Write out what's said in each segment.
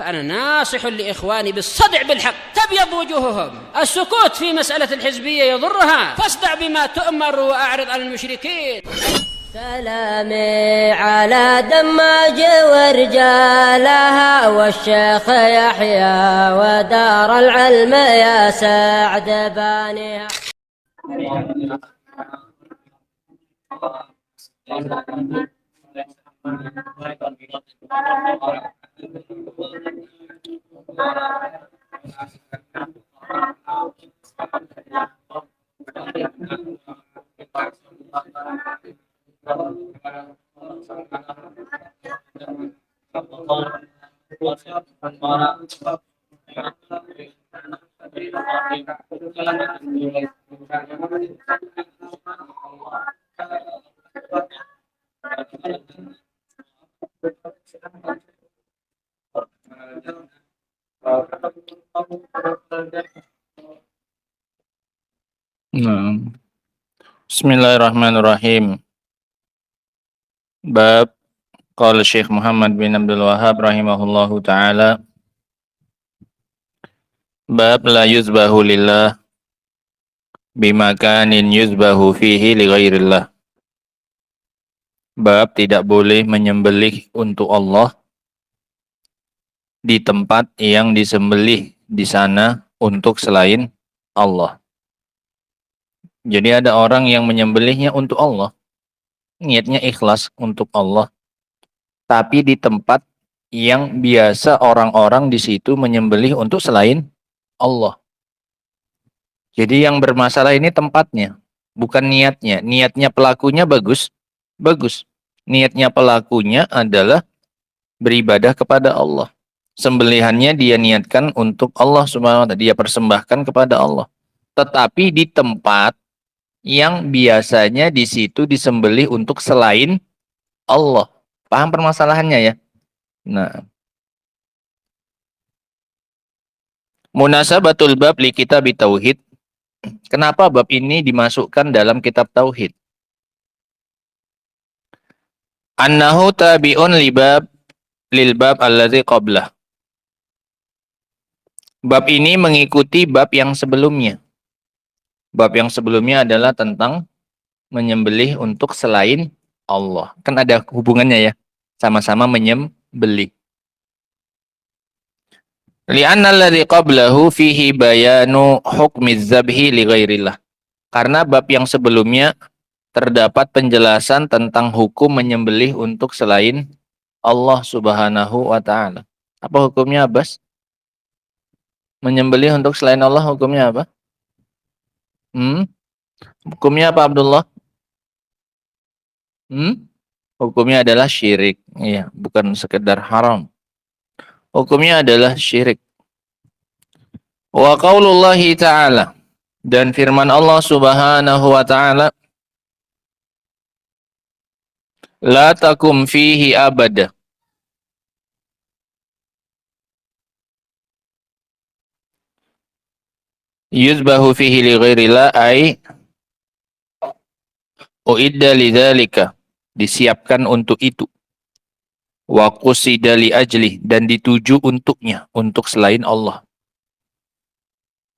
فأنا ناصح لإخواني بالصدع بالحق تبيض وجوههم. السكوت في مسألة الحزبية يضرها، فاصدع بما تؤمر وأعرض عن المشركين. سلامي على دماج ورجالها والشيخ يحيى ودار العلم يا سعد بانيها. Bismillahirrahmanirrahim. Bab qala Syekh Muhammad bin Abdul Wahhab rahimahullahu taala. Bab la yuzbahu lillah bimakanin yuzbahu fihi li ghairillah. Bab tidak boleh menyembelih untuk Allah di tempat yang disembelih di sana untuk selain Allah. Jadi ada orang yang menyembelihnya untuk Allah, niatnya ikhlas untuk Allah, tapi di tempat yang biasa orang-orang di situ menyembelih untuk selain Allah. Jadi yang bermasalah ini tempatnya, bukan niatnya. Niatnya pelakunya bagus, bagus. Niatnya pelakunya adalah beribadah kepada Allah. Sembelihannya dia niatkan untuk Allah Subhanahu wa taala, dia persembahkan kepada Allah. Tetapi di tempat yang biasanya di situ disembelih untuk selain Allah. Paham permasalahannya ya? Nah, munasabatul bab li kitab tauhid. Kenapa bab ini dimasukkan dalam kitab tauhid? Annahu tabi'un lil bab allazi qablah. Bab ini mengikuti bab yang sebelumnya. Bab yang sebelumnya adalah tentang menyembelih untuk selain Allah. Kan ada hubungannya ya. Sama-sama menyembelih. Li'anna alladhi qablahu fihi bayanu hukmiz zabhi li ghairillah. Karena bab yang sebelumnya terdapat penjelasan tentang hukum menyembelih untuk selain Allah Subhanahu wa taala. Apa hukumnya, Abbas? Menyembelih untuk selain Allah hukumnya apa? Hukumnya apa, Abdullah? Hukumnya adalah syirik. Iya, bukan sekedar haram. Hukumnya adalah syirik. Wa qaulullahi ta'ala, dan firman Allah Subhanahu wa taala, la takum fihi abada. Yuzbahu fihi li ghairillah ay uidda lidzalika, disiapkan untuk itu. Wa qusida li ajli, dan dituju untuknya, untuk selain Allah.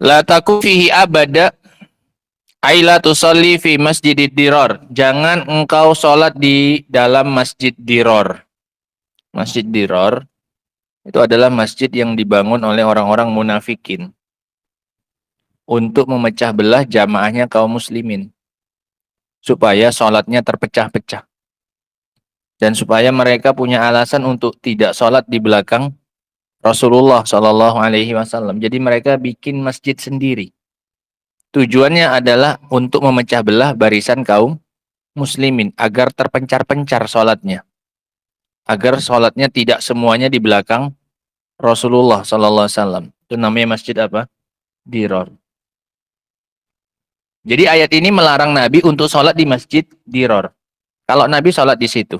La takum fihi abada ay la tusalli fi masjidid dirar. Jangan engkau sholat di dalam masjid dirar. Masjid dirar itu adalah masjid yang dibangun oleh orang-orang munafikin untuk memecah belah jamaahnya kaum muslimin, supaya sholatnya terpecah-pecah, dan supaya mereka punya alasan untuk tidak sholat di belakang Rasulullah Shallallahu Alaihi Wasallam. Jadi mereka bikin masjid sendiri. Tujuannya adalah untuk memecah belah barisan kaum muslimin, agar terpencar-pencar sholatnya, agar sholatnya tidak semuanya di belakang Rasulullah Shallallahu Alaihi Wasallam. Itu namanya masjid apa? Dirar. Jadi ayat ini melarang Nabi untuk sholat di masjid Dirar. Kalau Nabi sholat di situ,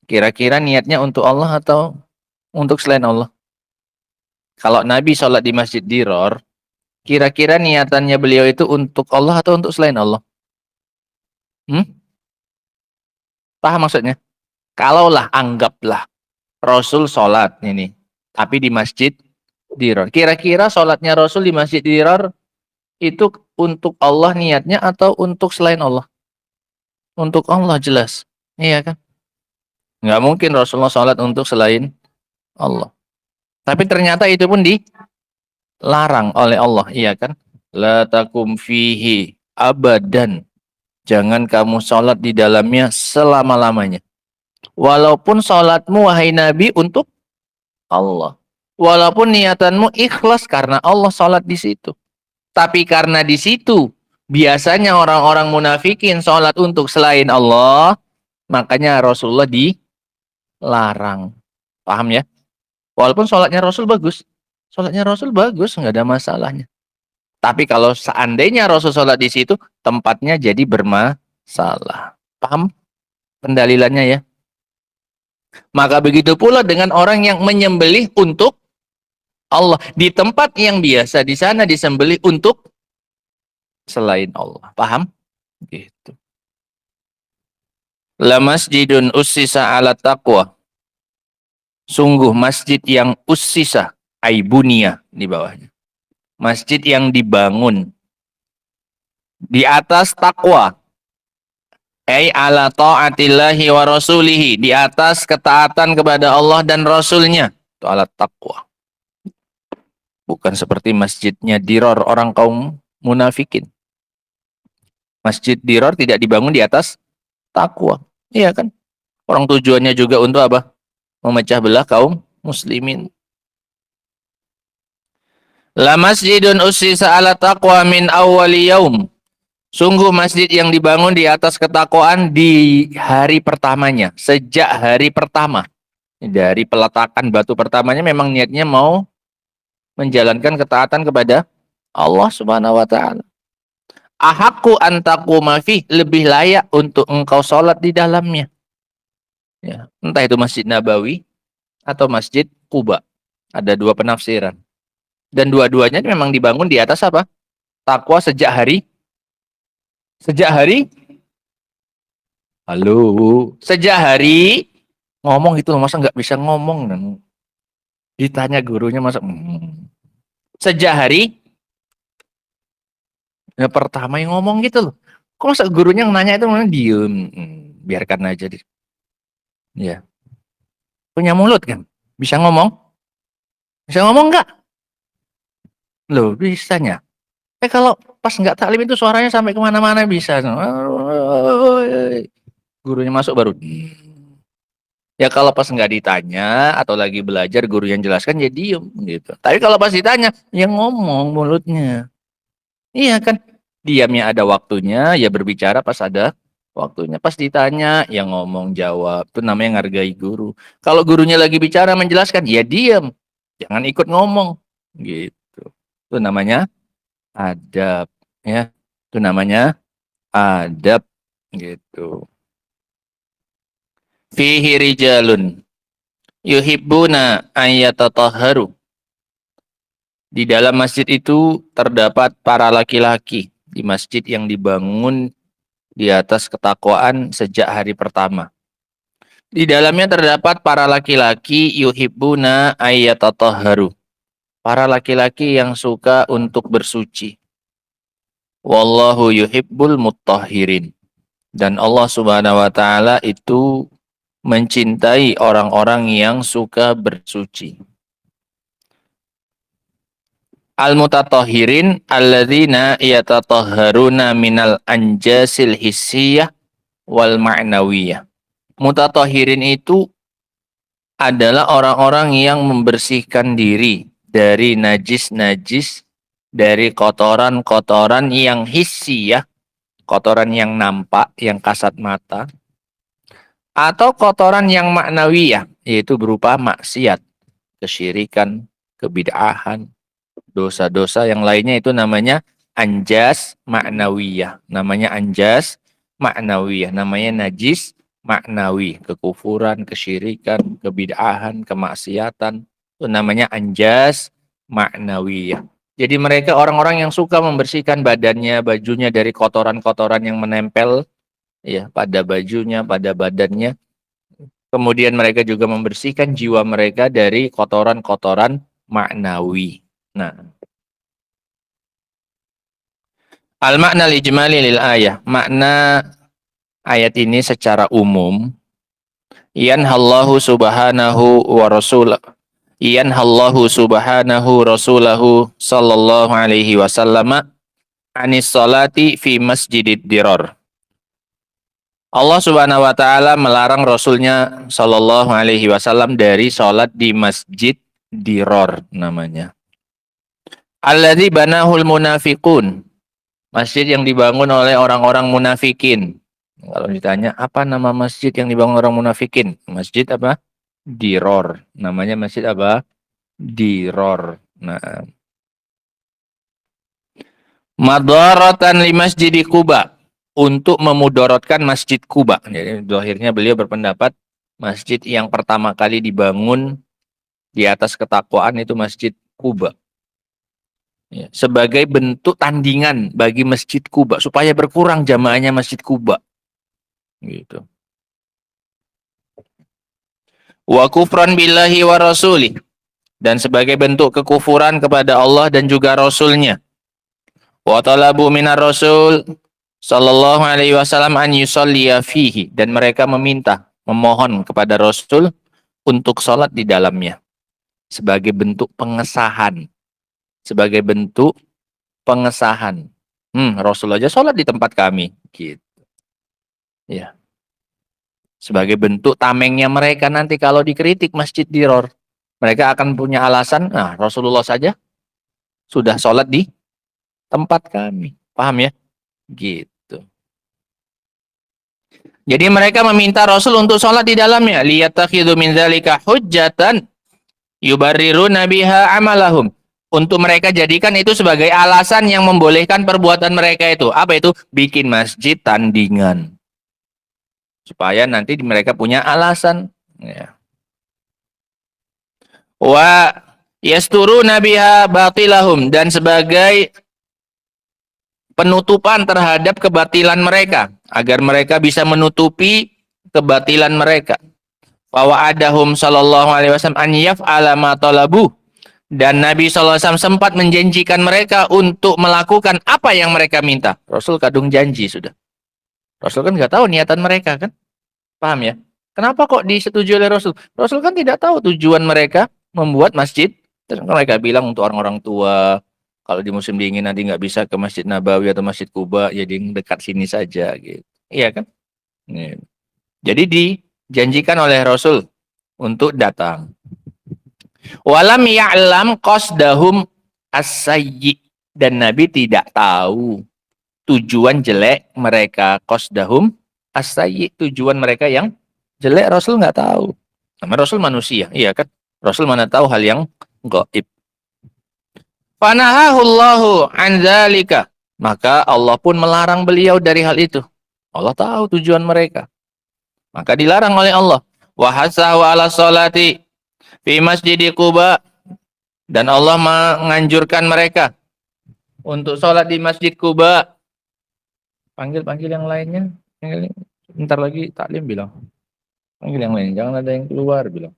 kira-kira niatnya untuk Allah atau untuk selain Allah? Kalau Nabi sholat di masjid Dirar, kira-kira niatannya beliau itu untuk Allah atau untuk selain Allah? Paham maksudnya? Kalaulah, anggaplah Rasul sholat ini Tapi di Masjid Dirar. Kira-kira sholatnya Rasul di Masjid Dirar itu untuk Allah niatnya atau untuk selain Allah? Untuk Allah jelas. Iya kan? Nggak mungkin Rasulullah sholat untuk selain Allah. Tapi ternyata itu pun dilarang oleh Allah. Iya kan? La takum fihi abadan. Jangan kamu sholat di dalamnya selama-lamanya. Walaupun sholatmu wahai Nabi untuk Allah. Walaupun niatanmu ikhlas karena Allah sholat di situ. Tapi karena di situ biasanya orang-orang munafikin sholat untuk selain Allah, makanya Rasulullah dilarang. Paham ya? Walaupun sholatnya Rasul bagus. Sholatnya Rasul bagus, nggak ada masalahnya. Tapi kalau seandainya Rasul sholat di situ, tempatnya jadi bermasalah. Paham pendalilannya ya? Maka begitu pula dengan orang yang menyembelih untuk Allah. Di tempat yang biasa, di sana disembelih untuk selain Allah. Paham? Gitu. La masjidun ussisa ala taqwa. Sungguh masjid yang ussisa, aibunia di bawahnya. Masjid yang dibangun di atas takwa. Ala ta'atillahi wa rasulihi. Di atas ketaatan kepada Allah dan Rasulnya. Itu ala taqwa. Bukan seperti masjidnya Dirar orang kaum munafikin. Masjid Dirar tidak dibangun di atas takwa. Iya kan? Orang tujuannya juga untuk apa? Memecah belah kaum muslimin. La masjidun ussisa ala taqwa min awwali yaum. Sungguh masjid yang dibangun di atas ketakwaan di hari pertamanya. Sejak hari pertama. Dari peletakan batu pertamanya memang niatnya mau menjalankan ketaatan kepada Allah Subhanahu wa taala. Ahaqqu an taquma fih, lebih layak untuk engkau sholat di dalamnya. Ya, entah itu Masjid Nabawi atau Masjid Quba. Ada dua penafsiran. Dan dua-duanya memang dibangun di atas apa? Takwa sejak hari sejak hari ngomong itu masa nggak bisa ngomong dan ditanya gurunya masa sejak hari ya, pertama yang ngomong gitu loh. Kok masa gurunya yang nanya itu malah diem, biarkan aja deh. Ya, punya mulut kan, bisa ngomong nggak? Loh bisanya. Kalau pas nggak taklim itu suaranya sampai kemana-mana bisa. Gurunya masuk baru. Ya kalau pas nggak ditanya atau lagi belajar guru yang jelaskan ya diem gitu. Tapi kalau pas ditanya ya ngomong mulutnya. Iya kan? Diamnya ada waktunya, ya berbicara pas ada waktunya. Pas ditanya ya ngomong jawab. Itu namanya ngargai guru. Kalau gurunya lagi bicara menjelaskan ya diem. Jangan ikut ngomong gitu. Itu namanya adab ya. Itu namanya adab gitu. Fihi rijalun yuhibbuna ayyatatahharu. Di dalam masjid itu terdapat para laki-laki di masjid yang dibangun di atas ketakwaan sejak hari pertama. Di dalamnya terdapat para laki-laki yuhibbuna ayyatatahharu. Para laki-laki yang suka untuk bersuci. Wallahu yuhibbul mutahhirin. Dan Allah Subhanahu wa taala itu mencintai orang-orang yang suka bersuci. Al-mutatahhirin alladzina yatatahharuna minal anjasil hissiyah wal ma'nawiyah. Mutatahhirin itu adalah orang-orang yang membersihkan diri dari najis-najis, dari kotoran-kotoran yang hissiyah, kotoran yang nampak, yang kasat mata, atau kotoran yang maknawiyah, yaitu berupa maksiat, kesyirikan, kebid'ahan, dosa-dosa yang lainnya, itu namanya anjas maknawiyah. Namanya anjas maknawiyah, namanya najis maknawi, kekufuran, kesyirikan, kebid'ahan, kemaksiatan, itu namanya anjas maknawiyah. Jadi mereka orang-orang yang suka membersihkan badannya, bajunya dari kotoran-kotoran yang menempel ya pada bajunya, pada badannya, Kemudian mereka juga membersihkan jiwa mereka dari kotoran-kotoran maknawi. Nah, al-makna lijmali lil ayah. Makna ayat ini secara umum, yanhallahu subhanahu wa rasulah. Yanhallahu subhanahu rasulahu sallallahu alaihi wasallam anis salati fi masjidid dirar. Allah Subhanahu wa taala melarang Rasulnya sallallahu alaihi wasallam dari salat di masjid Dirar namanya. Alladzi banahul munafiqun. Masjid yang dibangun oleh orang-orang munafikin. Kalau ditanya apa nama masjid yang dibangun orang munafikin? Masjid apa? Dirar. Namanya masjid apa? Dirar. Nah, madaratan li masjid Quba, untuk memudorotkan masjid Quba. Jadi akhirnya beliau berpendapat masjid yang pertama kali dibangun di atas ketakwaan itu masjid Quba. Ya, sebagai bentuk tandingan bagi masjid Quba supaya berkurang jamaahnya masjid Quba. Gitu. Wa kufran billahi wa rasulih, dan sebagai bentuk kekufuran kepada Allah dan juga Rasulnya. Wa talabu minar rasul sallallahu alaihi wasallam an yusalliya fihi, dan mereka memohon kepada Rasul untuk sholat di dalamnya sebagai bentuk pengesahan. Sebagai bentuk pengesahan. Rasul aja sholat di tempat kami, gitu. Ya. Sebagai bentuk tamengnya mereka nanti kalau dikritik Masjid Dirar, mereka akan punya alasan, nah Rasulullah saja sudah sholat di tempat kami. Paham ya? Gitu. Jadi mereka meminta Rasul untuk sholat di dalamnya. Liyattakhidhu min dzalika hujjatan yubarriruna biha amalahum. Untuk mereka jadikan itu sebagai alasan yang membolehkan perbuatan mereka itu. Apa itu? Bikin masjid tandingan. Supaya nanti mereka punya alasan. Ya. Wa yasturuna biha batilahum, dan sebagai penutupan terhadap kebatilan mereka, agar mereka bisa menutupi kebatilan mereka. Wa wa'adahum sallallahu alaihi wasallam an yaf'ala ma talabu, dan Nabi sallallahu alaihi wasallam sempat menjanjikan mereka untuk melakukan apa yang mereka minta. Rasul kadung janji sudah. Rasul kan nggak tahu niatan mereka kan? Paham ya? Kenapa kok disetujui oleh Rasul? Rasul kan tidak tahu tujuan mereka membuat masjid. Terus mereka bilang untuk orang-orang tua, kalau di musim dingin nanti nggak bisa ke Masjid Nabawi atau Masjid Quba, jadi dekat sini saja, gitu. Iya kan? Jadi dijanjikan oleh Rasul untuk datang. Walam ya'lam qasdahum as-sayyi, dan Nabi tidak tahu tujuan jelek mereka. Qasdahum as-sayyi, tujuan mereka yang jelek Rasul nggak tahu. Karena Rasul manusia, iya kan? Rasul mana tahu hal yang gaib. Fanahahullahu an dzalika, maka Allah pun melarang beliau dari hal itu. Allah tahu tujuan mereka, maka dilarang oleh Allah. Wa hasahu ala sholati fi masjid Quba, dan Allah menganjurkan mereka untuk sholat di Masjid Quba. Panggil yang lainnya. Bentar lagi taklim bilang. Panggil yang lain, jangan ada yang keluar bilang.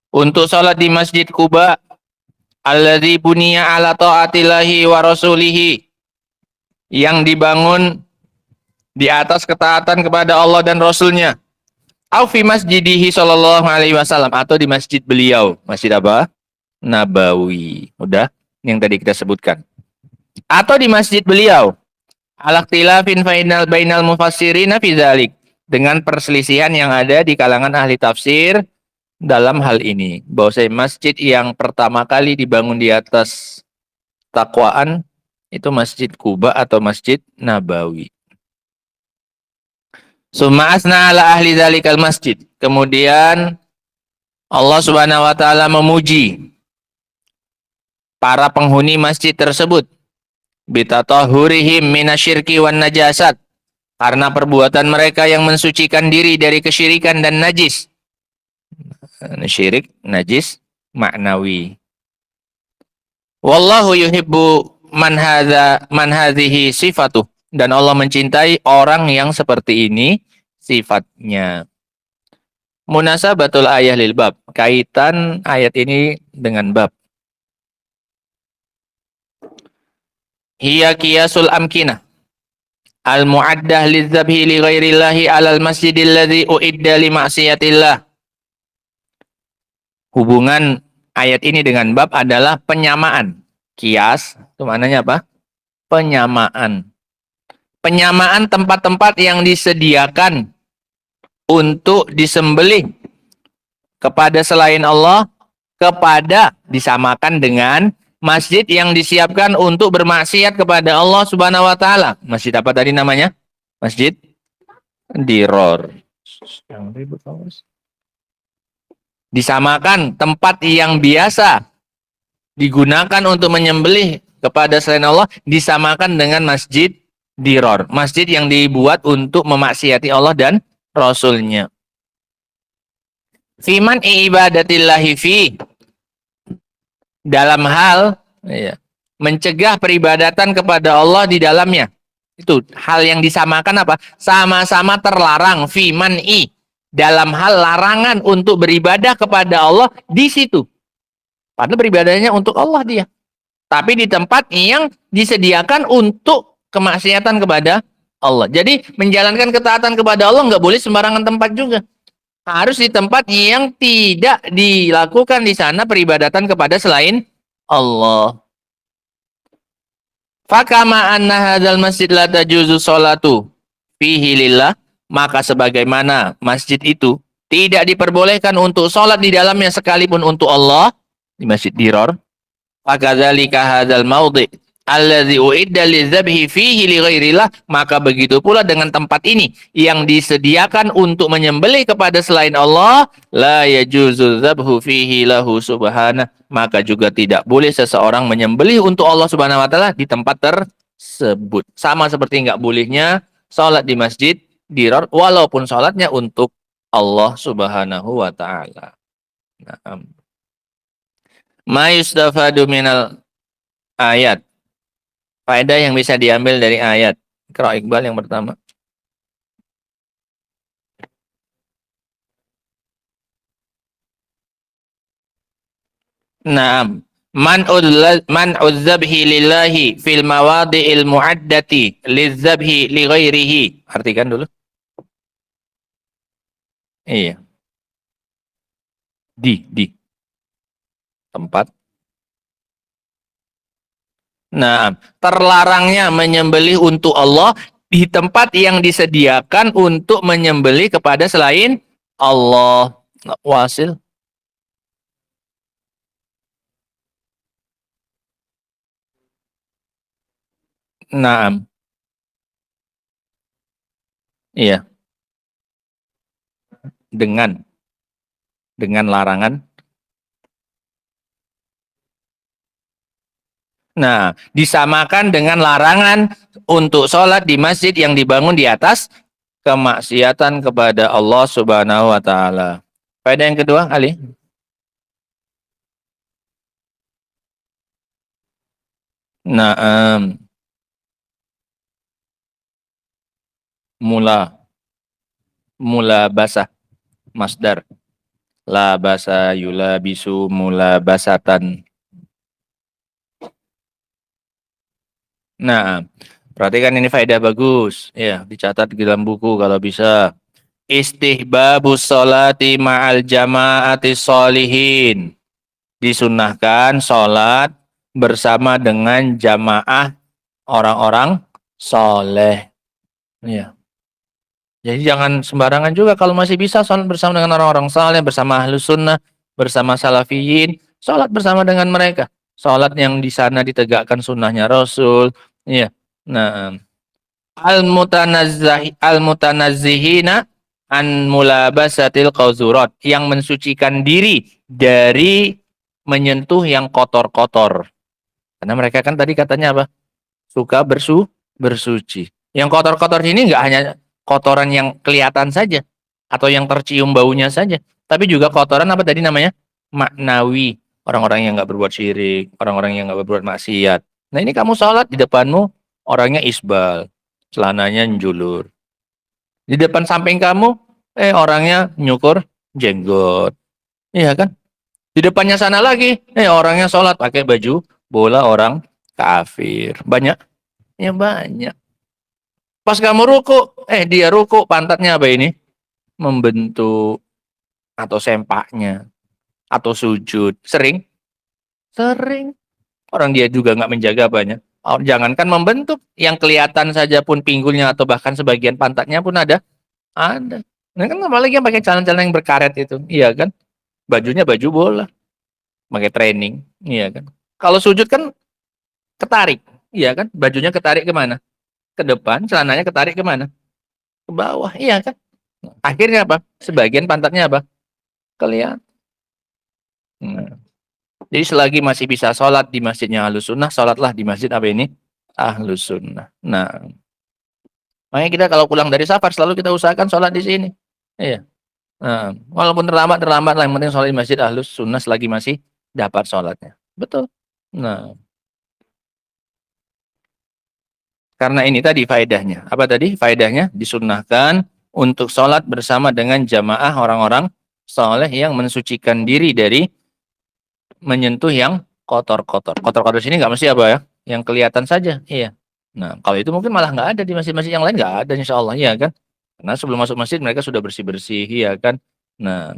Untuk sholat di Masjid Quba, alladzi buniya ala ta'atillahi wa rasulihi, yang dibangun di atas ketaatan kepada Allah dan Rasulnya. Au fi masjidihi sallallahu alaihi wasallam, atau di masjid beliau. Masjid apa? Nabawi. Udah, yang tadi kita sebutkan. Atau di masjid beliau. Al-ikhtilafin bainal mufassirina fi dzalik, dengan perselisihan yang ada di kalangan ahli tafsir dalam hal ini, bahwasanya masjid yang pertama kali dibangun di atas takwaan itu Masjid Quba atau Masjid Nabawi. Summa asna ala ahli dzalikal masjid. Kemudian Allah Subhanahu wa taala memuji para penghuni masjid tersebut bitatahhurihim minasyirki wan najasat, karena perbuatan mereka yang mensucikan diri dari kesyirikan dan najis. Syirik, najis, maknawi. Wallahu yuhibbu man hadhihi sifatuh, dan Allah mencintai orang yang seperti ini sifatnya. Munasabatul ayah lil bab. Kaitan ayat ini dengan bab. Hiya qiyasul amkinah al-mu'addah lidzabhi li ghairillahi 'alal masjidil ladzi uidda li ma'siyatillah. Hubungan ayat ini dengan bab adalah penyamaan. Kias, itu maknanya apa? Penyamaan. Penyamaan tempat-tempat yang disediakan untuk disembelih kepada selain Allah, kepada disamakan dengan masjid yang disiapkan untuk bermaksiat kepada Allah Subhanahu wa taala. Masjid apa tadi namanya? Masjid Diror. Disamakan tempat yang biasa digunakan untuk menyembelih kepada selain Allah, disamakan dengan masjid Diror. Masjid yang dibuat untuk memaksiati Allah dan Rasulnya. Fiman ibadatillahi fi, dalam hal mencegah peribadatan kepada Allah di dalamnya. Itu hal yang disamakan apa? Sama-sama terlarang. Fiman dalam hal larangan untuk beribadah kepada Allah di situ. Padahal beribadahnya untuk Allah dia. Tapi di tempat yang disediakan untuk kemaksiatan kepada Allah. Jadi menjalankan ketaatan kepada Allah nggak boleh sembarangan tempat juga. Harus di tempat yang tidak dilakukan di sana peribadatan kepada selain Allah. Fakama anna hadzal masjid la tajuzu sholatu fihi lillah, maka sebagaimana masjid itu tidak diperbolehkan untuk sholat di dalamnya sekalipun untuk Allah, di Masjid Diror. Fakadzalika hadzal maudhi alladzi uidda lidzabhi fihi li ghairillah, maka begitu pula dengan tempat ini yang disediakan untuk menyembelih kepada selain Allah, la yajuzu dzabhu fihi lahu subhana, maka juga tidak boleh seseorang menyembelih untuk Allah Subhanahu wa taala di tempat tersebut. Sama seperti enggak bolehnya salat di Masjid Diror walaupun salatnya untuk Allah Subhanahu wa taala. Nah, ma yustafadu minal ayat. Faedah yang bisa diambil dari ayat. Qira Iqbal yang pertama. Naam. Man'udz dzabhi lillahi fil mawadhi'il mu'addati lidzabhi li ghairihi. Artikan dulu. Iya. Di tempat. Nah, terlarangnya menyembelih untuk Allah di tempat yang disediakan untuk menyembelih kepada selain Allah. Wasil. Nah, iya. Dengan larangan. Nah, disamakan dengan larangan untuk sholat di masjid yang dibangun di atas kemaksiatan kepada Allah Subhanahu wa taala. Faedah yang kedua, Ali. Naam. Mula basah masdar. La basa yulabisu mula basatan. Nah, perhatikan ini faedah bagus. Ya, dicatat di dalam buku kalau bisa. Istihbabus sholati ma'al jama'ati sholihin. Disunnahkan sholat bersama dengan jamaah orang-orang soleh. Ya. Jadi jangan sembarangan juga kalau masih bisa sholat bersama dengan orang-orang soleh, bersama ahlus sunnah, bersama salafiyin, sholat bersama dengan mereka. Sholat yang di sana ditegakkan sunnahnya Rasul. Iya. Nah, al-mutanazzihina an mulabasatil qauzurat, yang mensucikan diri dari menyentuh yang kotor-kotor. Karena mereka kan tadi katanya apa? Suka bersuci. Yang kotor-kotor ini enggak hanya kotoran yang kelihatan saja atau yang tercium baunya saja, tapi juga kotoran apa tadi namanya? Maknawi. Orang-orang yang enggak berbuat syirik, orang-orang yang enggak berbuat maksiat. Nah, ini kamu sholat di depanmu orangnya isbal, celananya njulur. Di depan samping kamu, orangnya nyukur jenggot. Iya kan? Di depannya sana lagi, orangnya sholat pakai baju bola orang kafir. Banyak? Ya banyak. Pas kamu ruku, dia ruku, pantatnya apa ini? Membentuk, atau sempaknya, atau sujud. Sering? Sering. Orang dia juga nggak menjaga banyak. Jangankan membentuk, yang kelihatan saja pun pinggulnya atau bahkan sebagian pantatnya pun ada. Ada. Nah kan apalagi yang pakai celana-celana yang berkaret itu. Iya kan? Bajunya baju bola. Pakai training. Iya kan? Kalau sujud kan ketarik. Iya kan? Bajunya ketarik kemana? Ke depan, celananya ketarik kemana? Ke bawah. Iya kan? Akhirnya apa? Sebagian pantatnya apa? Kelihatan. Nah. Jadi selagi masih bisa sholat di masjidnya Ahlus Sunnah, sholatlah di masjid apa ini? Ahlus Sunnah. Nah, makanya kita kalau pulang dari safar selalu kita usahakan sholat di sini. Iya. Nah, walaupun terlambat lah, yang penting sholat di masjid Ahlus Sunnah selagi masih dapat sholatnya. Betul. Nah, karena ini tadi faedahnya. Apa tadi? Faedahnya disunnahkan untuk sholat bersama dengan jamaah orang-orang soleh yang mensucikan diri dari menyentuh yang kotor-kotor. Kotor-kotor sini nggak mesti apa ya? Yang kelihatan saja. Iya. Nah, kalau itu mungkin malah nggak ada di masjid-masjid yang lain, nggak ada insya Allah, iya kan? Karena sebelum masuk masjid mereka sudah bersih-bersih, iya kan? Nah,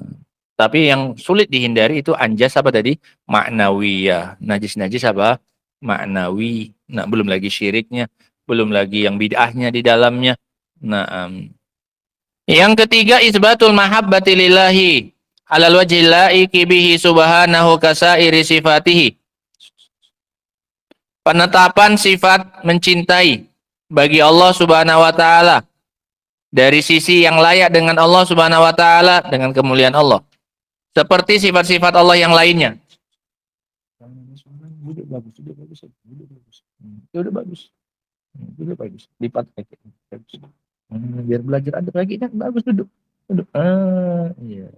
tapi yang sulit dihindari itu anjas apa tadi? Maknawiyah. Najis-najis apa? Maknawi. Nah, belum lagi syiriknya, belum lagi yang bid'ahnya di dalamnya. Nah, yang ketiga isbatul mahabbati lillahi alal wajhil laiki bihi subhanahu kasairi sifatihi. Penetapan sifat mencintai bagi Allah Subhanahu wa taala dari sisi yang layak dengan Allah Subhanahu wa taala dengan kemuliaan Allah. Seperti sifat-sifat Allah yang lainnya. Udah bagus. Lipat bagus. Biar belajar ada lagi kan bagus, duduk. Iya.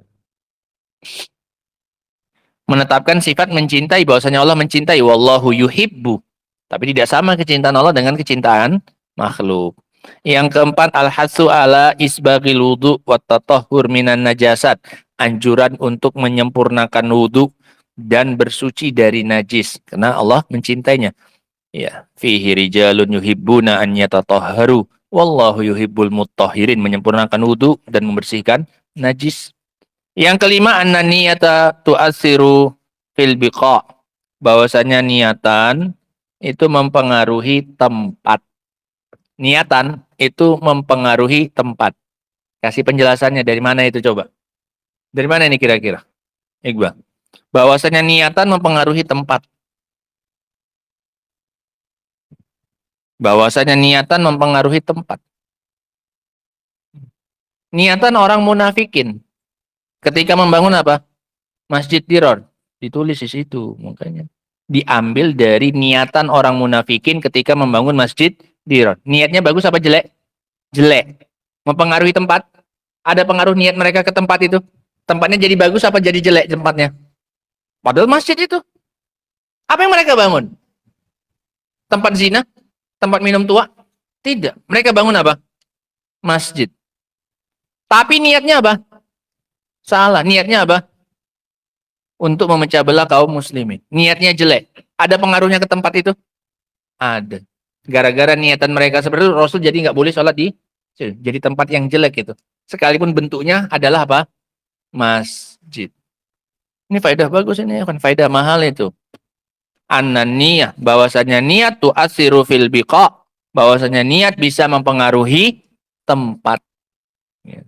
Menetapkan sifat mencintai, bahwasanya Allah mencintai, wallahu yuhibbu. Tapi tidak sama kecintaan Allah dengan kecintaan makhluk. Yang keempat, al-hasu ala isbaghil wudu wa tatahhur minan najasat. Anjuran untuk menyempurnakan wudu dan bersuci dari najis karena Allah mencintainya. Ya, fihi rijalun yuhibbuna an yatatahharu wallahu yuhibbul mutahhirin, menyempurnakan wudu dan membersihkan najis. Yang kelima, an-niyata tu'assiru fil biqa. Bahwasanya niatan itu mempengaruhi tempat. Niatan itu mempengaruhi tempat. Kasih penjelasannya dari mana itu coba? Dari mana ini kira-kira? Iqbal. Bahwasanya niatan mempengaruhi tempat. Bahwasanya niatan mempengaruhi tempat. Niatan orang munafikin ketika membangun apa? Masjid Diror. Ditulis di situ, makanya. Diambil dari niatan orang munafikin ketika membangun Masjid Diror. Niatnya bagus apa jelek? Jelek. Mempengaruhi tempat? Ada pengaruh niat mereka ke tempat itu? Tempatnya jadi bagus apa jadi jelek tempatnya? Padahal masjid itu. Apa yang mereka bangun? Tempat zina? Tempat minum tua? Tidak. Mereka bangun apa? Masjid. Tapi niatnya apa? Salah. Niatnya apa? Untuk memecah belah kaum muslimin. Niatnya jelek. Ada pengaruhnya ke tempat itu? Ada. Gara-gara niatan mereka seperti itu, Rasul jadi nggak boleh sholat di jadi tempat yang jelek itu. Sekalipun bentuknya adalah apa? Masjid. Ini faedah bagus ini, kan faedah mahal itu. An-niyah, bahwasanya niat tu'assiru fil biqa, bahwasanya niat bisa mempengaruhi tempat. Ya.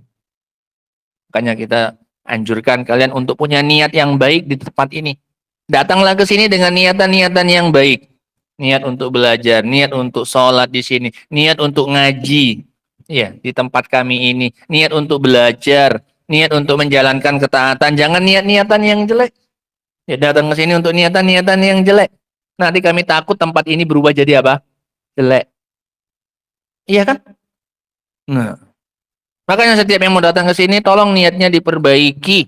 Makanya kita anjurkan kalian untuk punya niat yang baik di tempat ini. Datanglah ke sini dengan niatan-niatan yang baik. Niat untuk belajar, niat untuk sholat di sini, niat untuk ngaji. Ya, di tempat kami ini, niat untuk belajar, niat untuk menjalankan ketaatan. Jangan niat-niatan yang jelek. Ya, datang ke sini untuk niatan-niatan yang jelek. Nanti kami takut tempat ini berubah jadi apa? Jelek. Iya kan? Nah, makanya setiap yang mau datang ke sini tolong niatnya diperbaiki.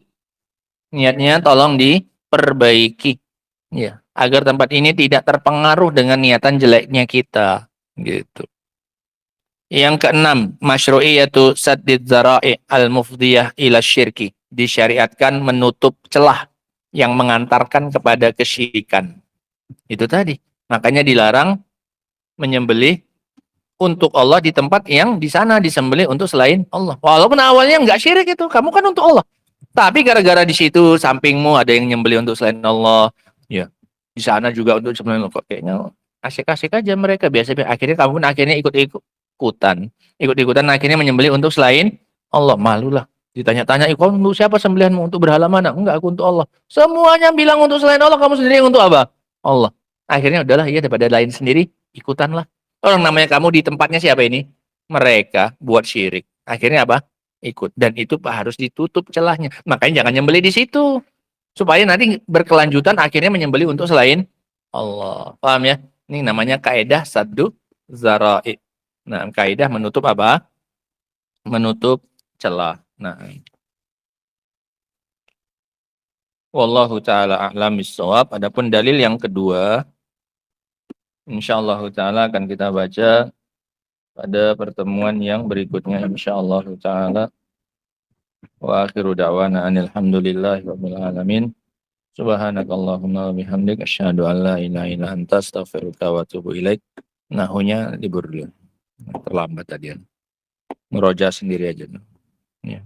Niatnya tolong diperbaiki. Ya, agar tempat ini tidak terpengaruh dengan niatan jeleknya kita, gitu. Yang keenam, masyru'iyatu saddid dzara'i al-mufdiyah ila syirki. Disyariatkan menutup celah yang mengantarkan kepada kesyirikan. Itu tadi. Makanya dilarang menyembelih untuk Allah di tempat yang di sana disembelih untuk selain Allah. Walaupun awalnya nggak syirik itu, kamu kan untuk Allah. Tapi gara-gara di situ sampingmu ada yang nyembelih untuk selain Allah, ya di sana juga untuk selain Allah. Kayaknya asik-asik aja mereka biasa. Akhirnya kamu pun akhirnya ikut-ikutan akhirnya menyembelih untuk selain Allah. Malulah ditanya-tanya, kau untuk siapa sembelihanmu? Untuk berhala mana? Enggak, aku untuk Allah. Semuanya bilang untuk selain Allah, kamu sendiri untuk apa? Allah. Akhirnya udahlah, ya daripada lain sendiri, ikutanlah. Orang namanya kamu di tempatnya siapa ini? Mereka buat syirik. Akhirnya apa? Ikut. Dan itu harus ditutup celahnya. Makanya jangan nyembelih di situ. Supaya nanti berkelanjutan akhirnya menyembelih untuk selain Allah. Paham ya? Ini namanya kaidah saddu zara'i. Nah, kaidah menutup apa? Menutup celah. Nah. Wallahu ta'ala a'lam bissawab. Adapun dalil yang kedua, insyaallah ta'ala akan kita baca pada pertemuan yang berikutnya insyaallah ta'ala. Wa akhiru da'wana alhamdulillahi rabbil alamin. Subhanakallahumma wa bihamdik asyhadu an la ilaha illa anta astaghfiruka wa atubu ilaik. Nahunya libur dulu. Terlambat tadi ya. Ngeroja sendiri aja. Ya.